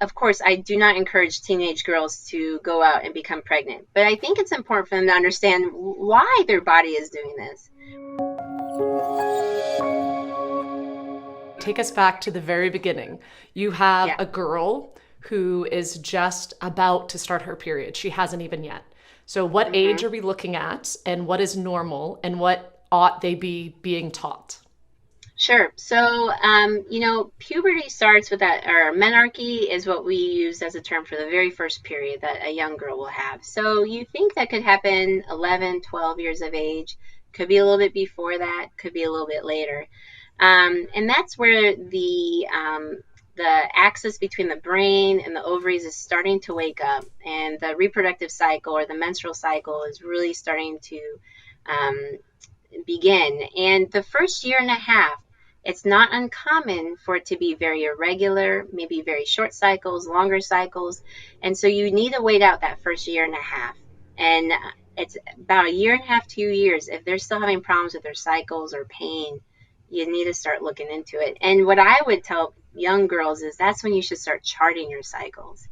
of course, I do not encourage teenage girls to go out and become pregnant, but I think it's important for them to understand why their body is doing this. Take us back to the very beginning. You have Yeah. a girl who is just about to start her period. She hasn't even yet. So, what age hmm are we looking at, and what is normal, and what ought they be being taught? Sure. So, puberty starts with that, or menarche is what we use as a term for the very first period that a young girl will have. So, you think that could happen 11, 12 years of age, could be a little bit before that, could be a little bit later. And that's where the axis between the brain and the ovaries is starting to wake up, and the reproductive cycle or the menstrual cycle is really starting to um, begin. And the first year and a half, it's not uncommon for it to be very irregular, maybe very short cycles, longer cycles. And so you need to wait out that first year and a half. And it's about a year and a half, 2 years. If they're still having problems with their cycles or pain, you need to start looking into it. And what I would tell young girls is that's when you should start charting your cycles.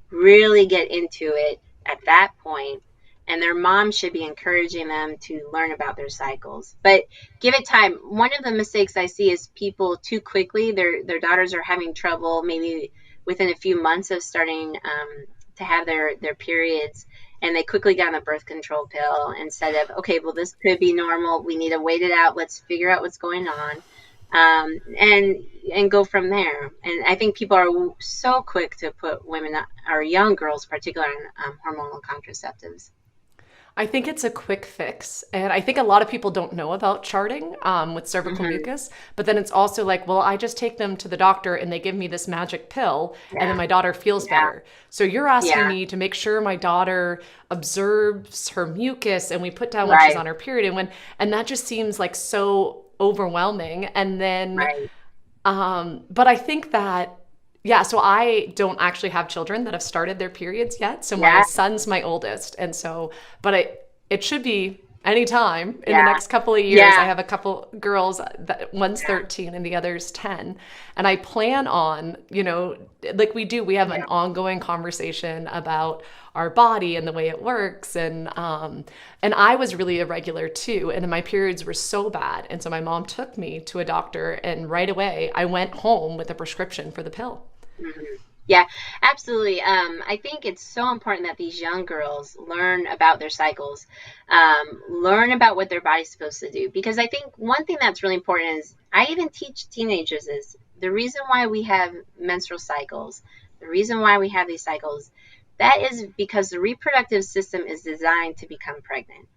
Really get into it at that point, and their mom should be encouraging them to learn about their cycles. But give it time. One of the mistakes I see is people too quickly, their daughters are having trouble maybe within a few months of starting to have their periods, and they quickly get on the birth control pill instead of, okay, well, this could be normal. We need to wait it out. Let's figure out what's going on. And go from there. And I think people are so quick to put women or young girls, particularly, on hormonal contraceptives. I think it's a quick fix. And I think a lot of people don't know about charting with cervical hmm mucus. But then it's also like, well, I just take them to the doctor and they give me this magic pill and then Yeah, my daughter feels yeah, better. So you're asking yeah. me to make sure my daughter observes her mucus and we put down when she's Right, on her period and that just seems like so overwhelming. And then right. but I think that, yeah, so I don't actually have children that have started their periods yet. So my Yeah, son's my oldest. And so, but it should be anytime in the yeah, next couple of years. I yeah, have a couple girls that one's yeah, 13 and the other's 10. And I plan on, like we have an yeah. ongoing conversation about our body and the way it works. And I was really irregular too. And then my periods were so bad. And so my mom took me to a doctor and right away I went home with a prescription for the pill. Mhm. Yeah, absolutely. I think it's so important that these young girls learn about their cycles, learn about what their body's supposed to do. Because I think one thing that's really important is I even teach teenagers is the reason why we have menstrual cycles, the reason why we have these cycles, that is because the reproductive system is designed to become pregnant.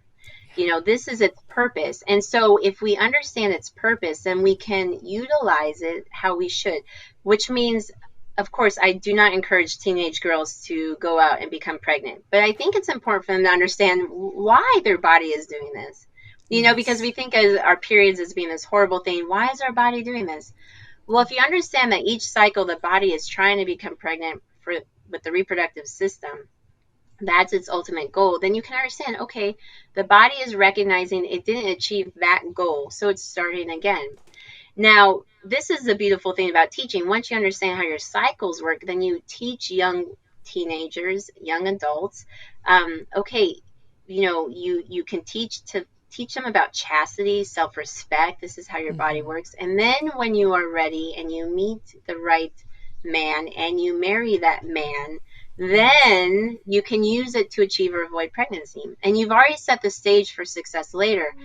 This is its purpose. And so if we understand its purpose, then we can utilize it how we should, which means, of course, I do not encourage teenage girls to go out and become pregnant, but I think it's important for them to understand why their body is doing this. Because Yes. we think of our periods as being this horrible thing. Why is our body doing this? Well, if you understand that each cycle the body is trying to become pregnant for with the reproductive system, that's its ultimate goal, then you can understand, okay, the body is recognizing it didn't achieve that goal, so it's starting again. Now, this is the beautiful thing about teaching. Once you understand how your cycles work, then you teach young teenagers, young adults, okay, you can teach them about chastity, self-respect. This is how your body works. And then when you are ready and you meet the right man and you marry that man, Yes. then you can use it to achieve or avoid pregnancy. And you've already set the stage for success later.